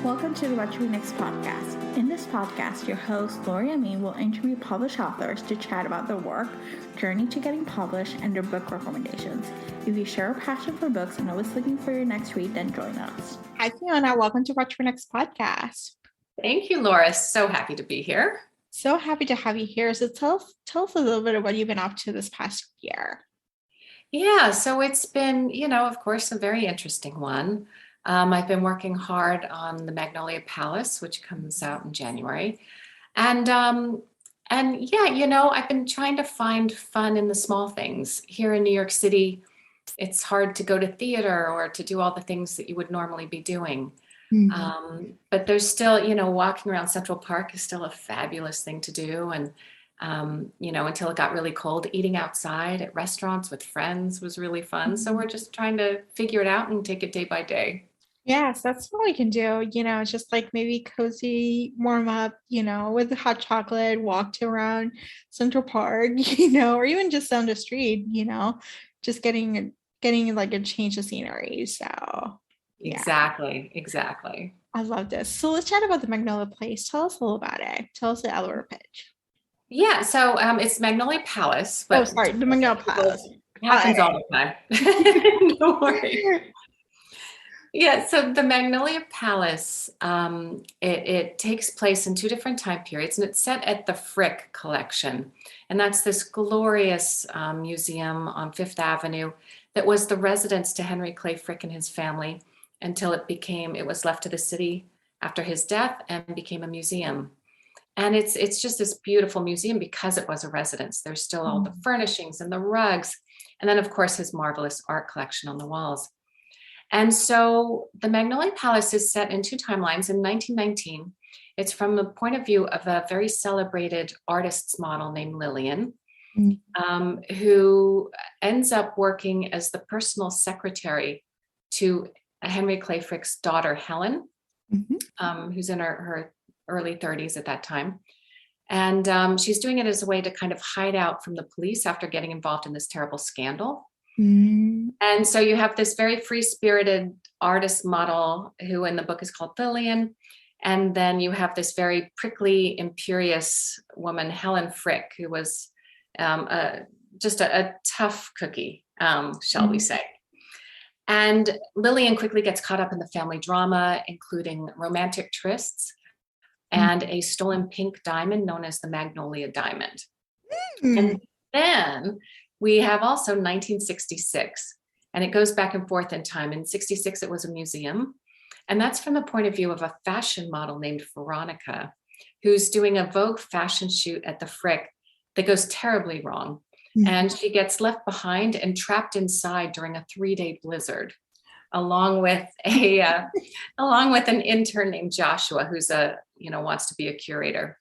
Welcome to the What Should We Next podcast. In this podcast, your host, Lori Amin, will interview published authors to chat about their work, journey to getting published, and their book recommendations. If you share a passion for books and always looking for your next read, then join us. Hi, Fiona. Welcome to What Should We Next podcast. Thank you, Laura. So happy to be here. So happy to have you here. So tell us a little bit of what you've been up to this past year. Yeah, so it's been, of course, a very interesting one. I've been working hard on the Magnolia Palace, which comes out in January. And yeah, I've been trying to find fun in the small things. Here in New York City, it's hard to go to theater or to do all the things that you would normally be doing. Mm-hmm. But there's still, walking around Central Park is still a fabulous thing to do. And, until it got really cold, eating outside at restaurants with friends was really fun. So we're just trying to figure it out and take it day by day. Yes, that's what we can do. It's just like maybe cozy, warm up, with hot chocolate, walk around Central Park, or even just down the street, just getting like a change of scenery. So yeah. Exactly. I love this. So let's chat about the Magnolia Place. Tell us a little about it. Tell us the elevator pitch. Yeah, so it's Magnolia Palace. But the Magnolia Palace. It happens all the time. Don't worry. Yeah, so the Magnolia Palace, it takes place in two different time periods, and it's set at the Frick Collection. And that's this glorious museum on Fifth Avenue that was the residence to Henry Clay Frick and his family until it was left to the city after his death and became a museum. And it's just this beautiful museum because it was a residence. There's still all the furnishings and the rugs. And then, of course, his marvelous art collection on the walls. And so the Magnolia Palace is set in two timelines. In 1919, it's from the point of view of a very celebrated artist's model named Lillian, who ends up working as the personal secretary to Henry Clay Frick's daughter, Helen, who's in her early 30s at that time. And she's doing it as a way to kind of hide out from the police after getting involved in this terrible scandal. And so you have this very free-spirited artist model who in the book is called Lillian. And then you have this very prickly, imperious woman, Helen Frick, who was just a tough cookie, shall we say. And Lillian quickly gets caught up in the family drama, including romantic trysts and a stolen pink diamond known as the Magnolia Diamond. And then we have also 1966, and it goes back and forth in time. In 66, it was a museum, and that's from the point of view of a fashion model named Veronica, who's doing a Vogue fashion shoot at the Frick that goes terribly wrong. And she gets left behind and trapped inside during a 3-day blizzard, along with an intern named Joshua, who's wants to be a curator.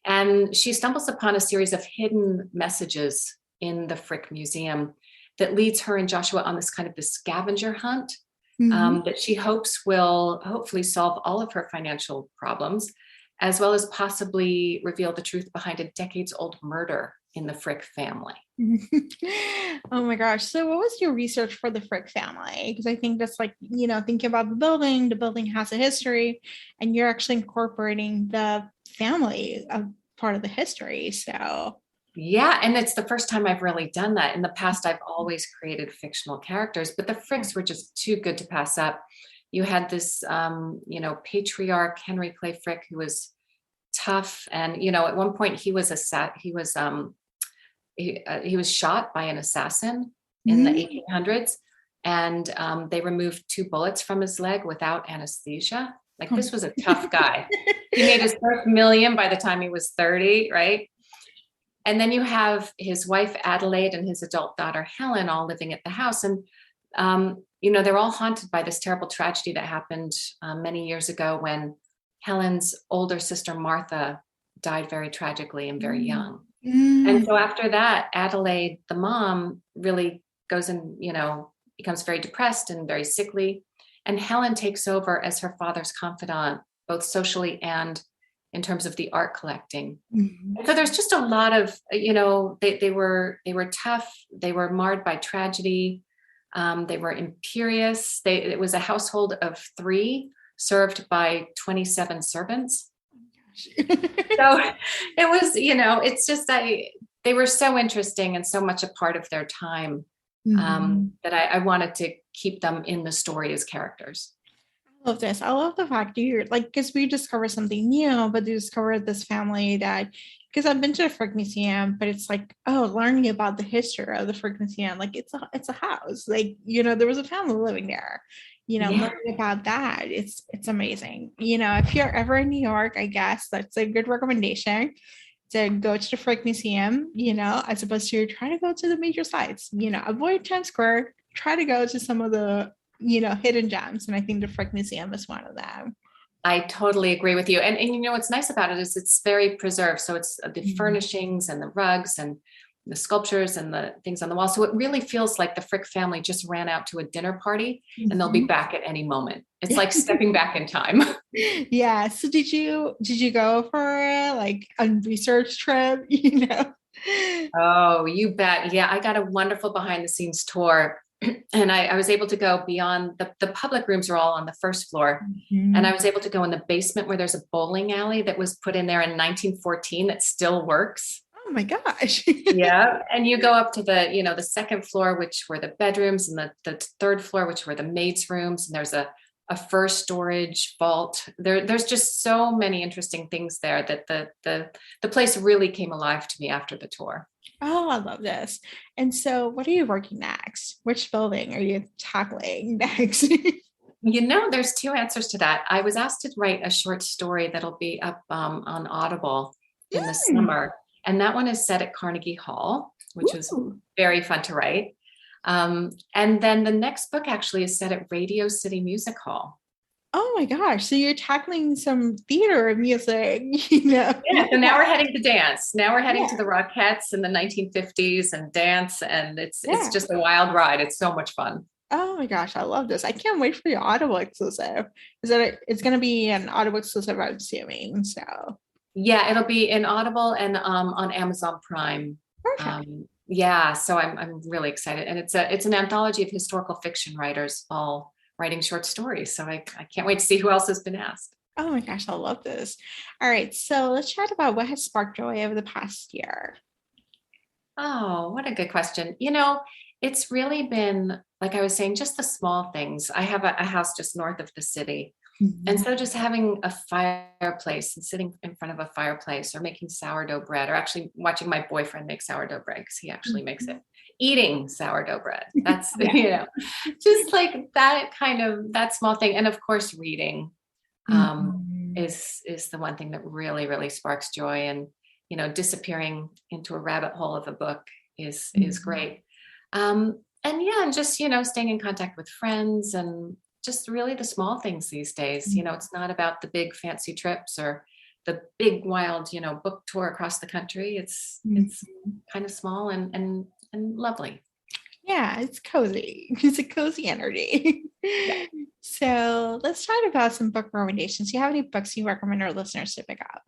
And she stumbles upon a series of hidden messages in the Frick Museum that leads her and Joshua on this scavenger hunt that she hopes will hopefully solve all of her financial problems, as well as possibly reveal the truth behind a decades-old murder in the Frick family. Oh my gosh. So what was your research for the Frick family? Because I think that's thinking about the building has a history, and you're actually incorporating the family of part of the history. So yeah, and it's the first time I've really done that. In the past, I've always created fictional characters, but the Fricks were just too good to pass up. You had this, patriarch, Henry Clay Frick, who was tough. And, at one point he was shot by an assassin in the 1800s. And they removed 2 bullets from his leg without anesthesia. This was a tough guy. He made his first million by the time he was 30, right? And then you have his wife, Adelaide, and his adult daughter, Helen, all living at the house. And, they're all haunted by this terrible tragedy that happened many years ago when Helen's older sister, Martha, died very tragically and very young. And so after that, Adelaide, the mom, really goes and, becomes very depressed and very sickly. And Helen takes over as her father's confidant, both socially and in terms of the art collecting. And so there's just a lot of, they were tough. They were marred by tragedy. They were imperious. It was a household of 3. served by 27 servants. So it was, it's just, they were so interesting and so much a part of their time, that I wanted to keep them in the story as characters. I love this. I love the fact you're like, because we discovered something new, but you discovered this family that, because I've been to the Frick Museum, but it's like, learning about the history of the Frick Museum, like it's a house, like, there was a family living there, learning about that. It's amazing. If you're ever in New York, I guess that's a good recommendation to go to the Frick Museum, as opposed to try to go to the major sites, avoid Times Square, try to go to some of the hidden gems. And I think the Frick Museum is one of them. I totally agree with you. And what's nice about it is it's very preserved. So it's the furnishings and the rugs and the sculptures and the things on the wall. So it really feels like the Frick family just ran out to a dinner party and they'll be back at any moment. It's like stepping back in time. Yeah. So did you go for like a research trip, Oh, you bet. Yeah. I got a wonderful behind the scenes tour. And I was able to go beyond the public rooms are all on the first floor. And I was able to go in the basement where there's a bowling alley that was put in there in 1914 that still works. Oh my gosh. Yeah. And you go up to the second floor, which were the bedrooms, and the third floor, which were the maids' rooms. And there's a fur storage vault. There's just so many interesting things there that the place really came alive to me after the tour. Oh, I love this. And so what are you working next? Which building are you tackling next? There's two answers to that. I was asked to write a short story that'll be up on Audible in the summer. And that one is set at Carnegie Hall, which was very fun to write. And then the next book actually is set at Radio City Music Hall. Oh my gosh. So you're tackling some theater music, Yeah. So now we're heading to dance. Now we're heading to the Rockettes in the 1950s and dance. And it's just a wild ride. It's so much fun. Oh my gosh. I love this. I can't wait for your Audible exclusive. It's going to be an Audible exclusive, I'm assuming. So yeah, it'll be in Audible and on Amazon Prime. Yeah. So I'm really excited. And it's an anthology of historical fiction writers all writing short stories. So I can't wait to see who else has been asked. Oh my gosh, I love this. All right, so let's chat about what has sparked joy over the past year. Oh, what a good question. It's really been, like I was saying, just the small things. I have a house just north of the city. And so just having a fireplace and sitting in front of a fireplace or making sourdough bread, or actually watching my boyfriend make sourdough bread because he actually makes it. Eating sourdough bread. That's, just like that small thing. And of course, reading is the one thing that really, really sparks joy. And, disappearing into a rabbit hole of a book is great. And just, staying in contact with friends and just really the small things these days. It's not about the big fancy trips or the big wild, book tour across the country. It's kind of small and lovely. Yeah, it's cozy. It's a cozy energy. Yeah. So let's talk about some book recommendations. Do you have any books you recommend our listeners to pick up?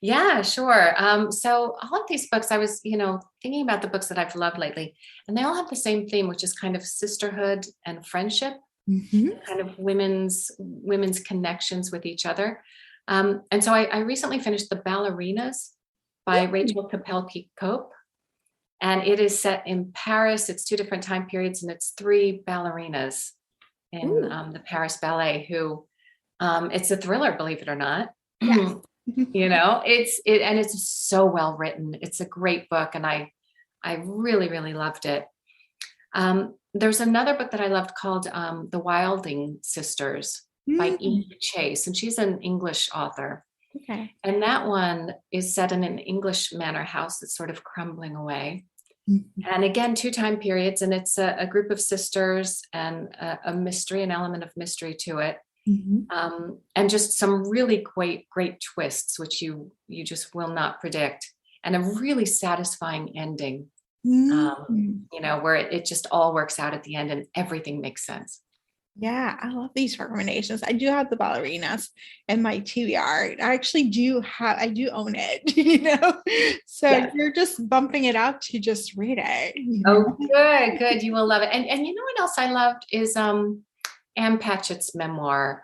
Yeah, sure. So all of these books, I was, thinking about the books that I've loved lately, and they all have the same theme, which is kind of sisterhood and friendship, and kind of women's connections with each other. And so I recently finished The Ballerinas by Rachel Kapelke Cope. And it is set in Paris. It's 2 different time periods, and it's 3 ballerinas in the Paris Ballet who, it's a thriller, believe it or not. Yes. It's so well written. It's a great book. And I really, really loved it. There's another book that I loved called The Wilding Sisters by Eve Chase. And she's an English author. Okay. And that one is set in an English manor house that's sort of crumbling away. And again, 2 time periods, and it's a group of sisters and a mystery, an element of mystery to it. And just some really great twists, which you just will not predict, and a really satisfying ending, where it just all works out at the end and everything makes sense. Yeah, I love these recommendations. I do have The Ballerinas in my TBR. I actually I do own it, so you're just bumping it up to just read it. Oh, good. You will love it. And you know what else I loved is Anne Patchett's memoir,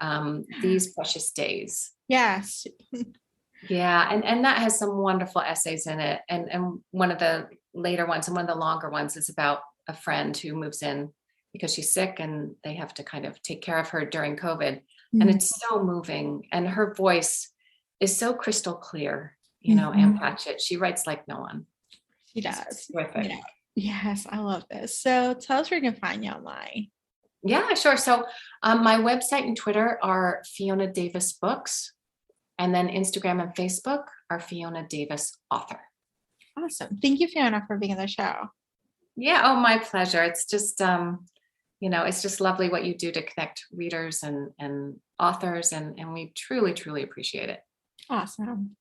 These Precious Days. Yes. Yeah, and that has some wonderful essays in it. And one of the later ones and one of the longer ones is about a friend who moves in because she's sick and they have to kind of take care of her during COVID. And it's so moving. And her voice is so crystal clear. Anne Patchett, she writes like no one. She does. It's terrific. Yeah. Yes, I love this. So tell us where you can find you online. Yeah, sure. So my website and Twitter are Fiona Davis Books. And then Instagram and Facebook are Fiona Davis Author. Awesome. Thank you, Fiona, for being on the show. Yeah. Oh, my pleasure. It's just, it's just lovely what you do to connect readers and authors. And we truly, truly appreciate it. Awesome.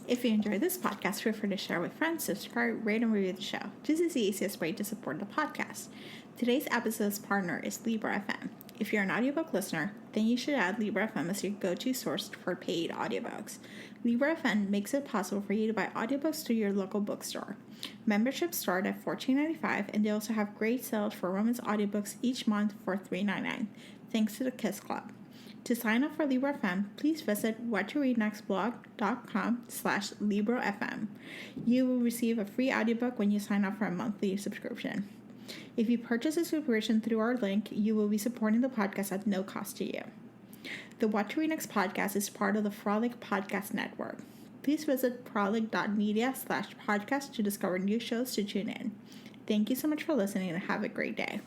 If you enjoyed this podcast, feel free to share with friends, subscribe, rate, and review the show. This is the easiest way to support the podcast. Today's episode's partner is Libra FM. If you're an audiobook listener, then you should add Libra FM as your go-to source for paid audiobooks. Libra FM makes it possible for you to buy audiobooks through your local bookstore. Memberships start at $14.95, and they also have great sales for women's audiobooks each month for $3.99, thanks to the Kiss Club. To sign up for Libra FM, please visit whattoreadnextblog.com/LibraFM. You will receive a free audiobook when you sign up for a monthly subscription. If you purchase a subscription through our link, you will be supporting the podcast at no cost to you. The What to Read Next podcast is part of the Frolic Podcast Network. Please visit frolic.media/podcast to discover new shows to tune in. Thank you so much for listening and have a great day.